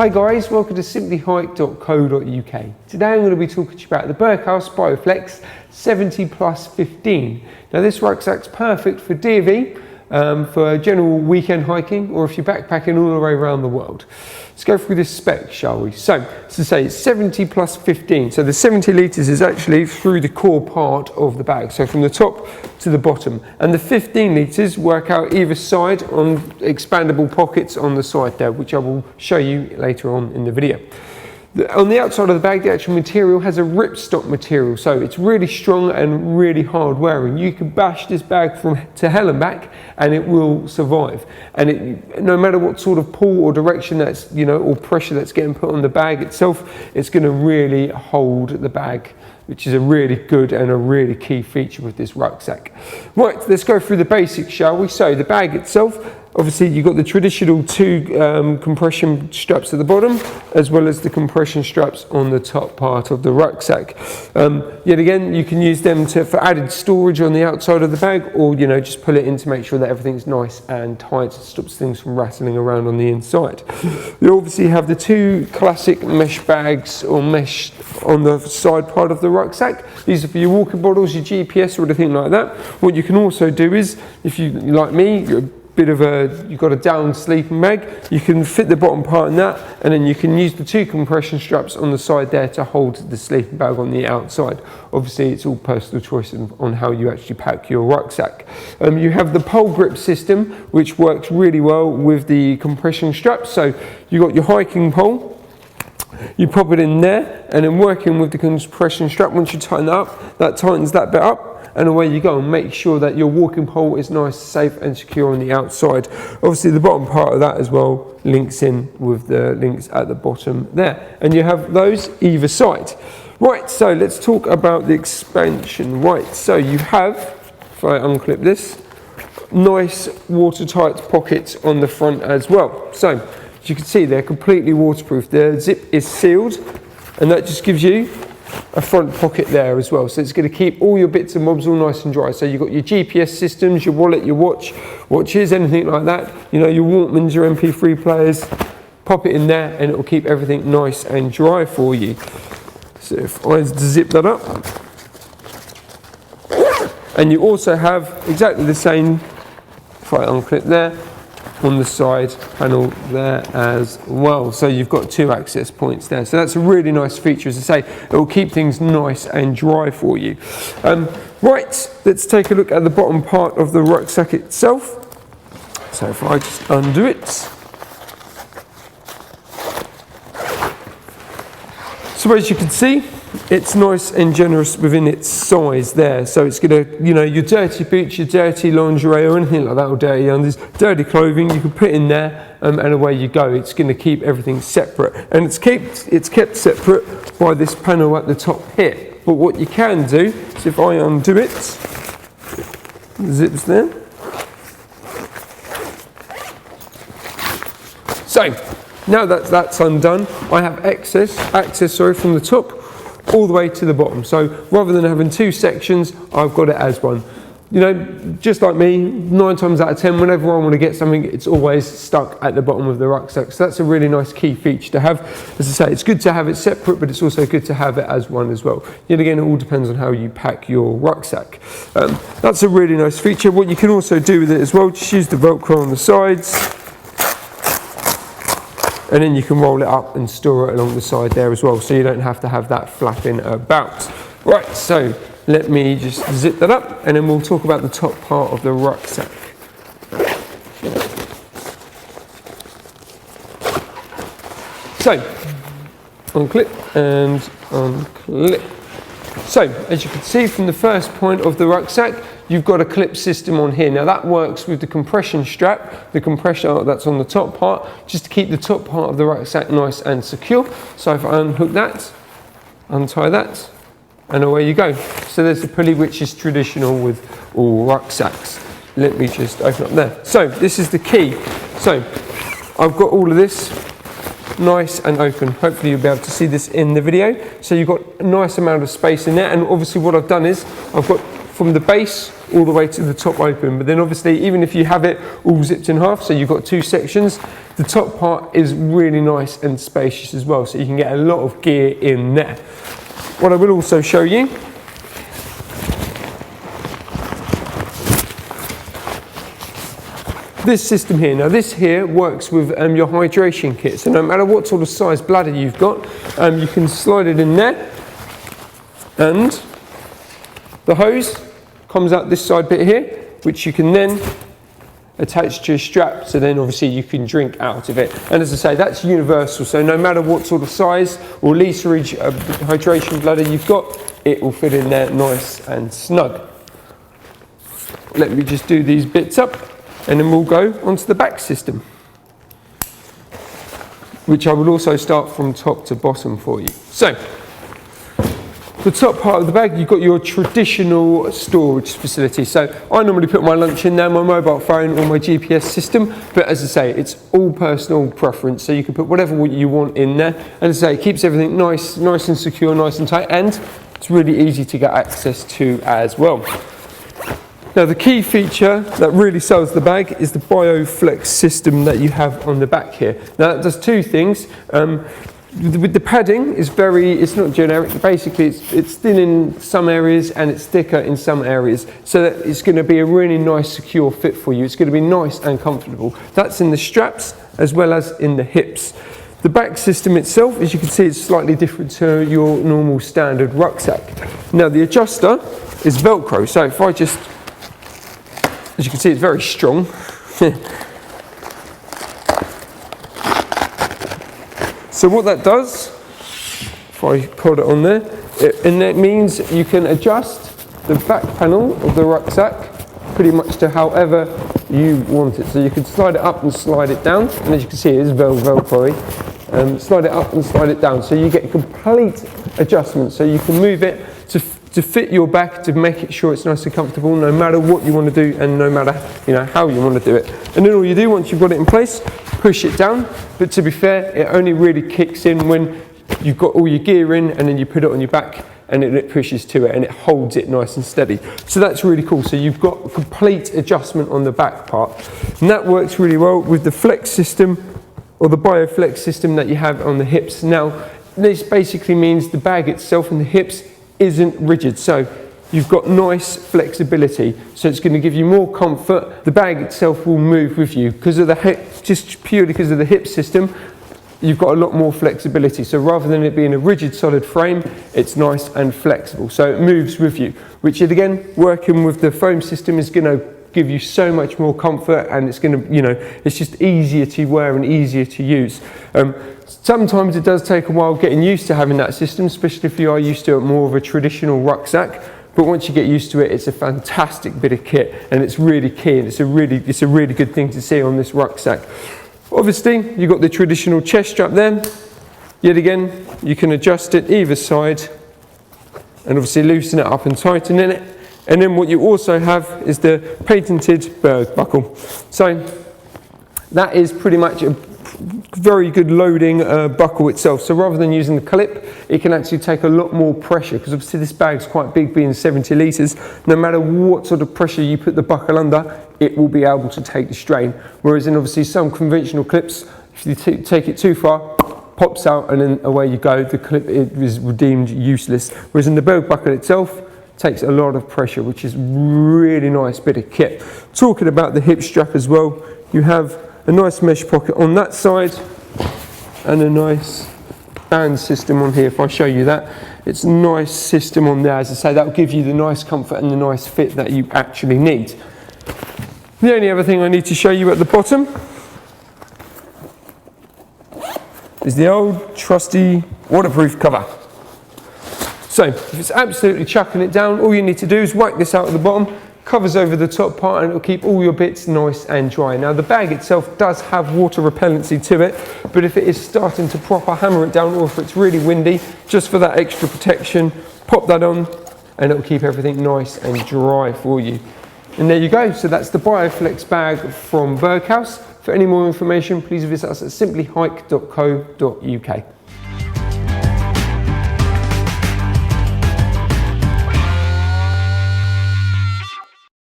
Hi guys, welcome to simplyhike.co.uk. Today I'm going to be talking to you about the Berghaus Bioflex 70+15. Now this rucksack's perfect for D&V, for general weekend hiking, or if you're backpacking all the way around the world. Let's go through this spec, shall we? So, to say it's 70+15. So the 70 litres is actually through the core part of the bag, so from the top to the bottom. And the 15 litres work out either side on expandable pockets on the side there, which I will show you later on in the video. On the outside of the bag, the actual material has a ripstop material, so it's really strong and really hard wearing. You can bash this bag to hell and back and it will survive. And no matter what sort of pull or direction that's, or pressure that's getting put on the bag itself, it's going to really hold the bag, which is a really good and a really key feature with this rucksack. Right, let's go through the basics, shall we? So the bag itself, obviously you've got the traditional two compression straps at the bottom, as well as the compression straps on the top part of the rucksack. Yet again, you can use them for added storage on the outside of the bag, or just pull it in to make sure that everything's nice and tight, so it stops things from rattling around on the inside. You obviously have the two classic mesh bags or mesh on the side part of the rucksack. These are for your walking bottles, your GPS, or anything like that. What you can also do is, if you like me, you've got a down sleeping bag, you can fit the bottom part in that, and then you can use the two compression straps on the side there to hold the sleeping bag on the outside. Obviously it's all personal choice on how you actually pack your rucksack. You have the pole grip system, which works really well with the compression straps. So you've got your hiking pole, you pop it in there, and then working with the compression strap, once you tighten it up, that tightens that bit up, and away you go, and make sure that your walking pole is nice, safe and secure on the outside. Obviously the bottom part of that as well links in with the links at the bottom there, and you have those either side. Right, so let's talk about the expansion. Right, so you have, if I unclip this, nice watertight pockets on the front as well. So as you can see, they're completely waterproof. The zip is sealed, and that just gives you a front pocket there as well, so it's going to keep all your bits and bobs all nice and dry. So you've got your GPS systems, your wallet, your watches, anything like that, your Walkmans, your MP3 players, pop it in there and it will keep everything nice and dry for you. So if I zip that up, and you also have exactly the same, if I unclip there, on the side panel there as well. So you've got two access points there. So that's a really nice feature. As I say, it will keep things nice and dry for you. Right, let's take a look at the bottom part of the rucksack itself. So if I just undo it. So as you can see, it's nice and generous within its size there. So it's going to, your dirty boots, your dirty lingerie or anything like that, or dirty undies, dirty clothing, you can put in there and away you go. It's going to keep everything separate. And it's kept separate by this panel at the top here. But what you can do is if I undo it, the zip's there. So now that that's undone, I have access from the top all the way to the bottom. So rather than having two sections, I've got it as one. Just like me, 9 times out of 10, whenever I want to get something, it's always stuck at the bottom of the rucksack. So that's a really nice key feature to have. As I say, it's good to have it separate, but it's also good to have it as one as well. Yet again, it all depends on how you pack your rucksack. That's a really nice feature. What you can also do with it as well, just use the Velcro on the sides, and then you can roll it up and store it along the side there as well, so you don't have to have that flapping about. Right, so let me just zip that up, and then we'll talk about the top part of the rucksack. So, unclip and unclip. So, as you can see from the first point of the rucksack, you've got a clip system on here. Now that works with the compression strap, the compression that's on the top part, just to keep the top part of the rucksack nice and secure. So if I unhook that, untie that, and away you go. So there's the pulley, which is traditional with all rucksacks. Let me just open up there. So this is the key. So I've got all of this nice and open. Hopefully you'll be able to see this in the video. So you've got a nice amount of space in there, and obviously what I've done is I've got from the base all the way to the top open, but then obviously even if you have it all zipped in half, so you've got two sections, The top part is really nice and spacious as well, so you can get a lot of gear in there. What I will also show you this system here. Now this here works with your hydration kit, so no matter what sort of size bladder you've got, you can slide it in there, and the hose comes out this side bit here, which you can then attach to a strap, so then obviously you can drink out of it. And as I say, that's universal, so no matter what sort of size or literage hydration bladder you've got, it will fit in there nice and snug. Let me just do these bits up, and then we'll go onto the back system, which I will also start from top to bottom for you. So, the top part of the bag, you've got your traditional storage facility. So I normally put my lunch in there, my mobile phone or my GPS system, but as I say, it's all personal preference, so you can put whatever you want in there. And as I say, it keeps everything nice and secure, nice and tight, and it's really easy to get access to as well. Now the key feature that really sells the bag is the Bioflex system that you have on the back here. Now that does two things. With the padding, it's not generic. Basically, it's thin in some areas and it's thicker in some areas, so that it's going to be a really nice, secure fit for you. It's going to be nice and comfortable. That's in the straps as well as in the hips. The back system itself, as you can see, is slightly different to your normal standard rucksack. Now the adjuster is Velcro, so if I just, as you can see, it's very strong. So what that does, if I put it on there, and that means you can adjust the back panel of the rucksack pretty much to however you want it. So you can slide it up and slide it down, and as you can see, it is Velcro. Slide it up and slide it down, so you get complete adjustment. So you can move it to fit your back, to make it sure it's nice and comfortable, no matter what you want to do and no matter how you want to do it. And then all you do once you've got it in place, push it down. But to be fair, it only really kicks in when you've got all your gear in, and then you put it on your back and it pushes to it and it holds it nice and steady. So that's really cool. So you've got complete adjustment on the back part, and that works really well with the flex system or the Bioflex system that you have on the hips. Now this basically means the bag itself and the hips isn't rigid, so you've got nice flexibility, so it's going to give you more comfort. The bag itself will move with you because of the hip, just purely because of the hip system. You've got a lot more flexibility, so rather than it being a rigid solid frame, it's nice and flexible, so it moves with you, which again, working with the foam system is going to give you so much more comfort, and it's going to, it's just easier to wear and easier to use. Sometimes it does take a while getting used to having that system, especially if you are used to more of a traditional rucksack. But once you get used to it, it's a fantastic bit of kit, and it's really key, and it's a really good thing to see on this rucksack. Obviously, you've got the traditional chest strap there. Yet again, you can adjust it either side, and obviously loosen it up and tighten it. And then what you also have is the patented Berg buckle. So that is pretty much a very good loading buckle itself. So rather than using the clip, it can actually take a lot more pressure, because obviously this bag's quite big, being 70 litres. No matter what sort of pressure you put the buckle under, it will be able to take the strain. Whereas in obviously some conventional clips, if you take it too far, pops out and then away you go. The clip is deemed useless. Whereas in the Berg buckle itself, takes a lot of pressure, which is really nice bit of kit. Talking about the hip strap as well, you have a nice mesh pocket on that side and a nice band system on here. If I show you that, it's a nice system on there. As I say, that will give you the nice comfort and the nice fit that you actually need. The only other thing I need to show you at the bottom is the old trusty waterproof cover. So if it's absolutely chucking it down, all you need to do is whack this out at the bottom, covers over the top part, and it'll keep all your bits nice and dry. Now the bag itself does have water repellency to it, but if it is starting to proper hammer it down, or if it's really windy, just for that extra protection, pop that on and it'll keep everything nice and dry for you. And there you go. So that's the Bioflex bag from Berghaus. For any more information, please visit us at simplyhike.co.uk.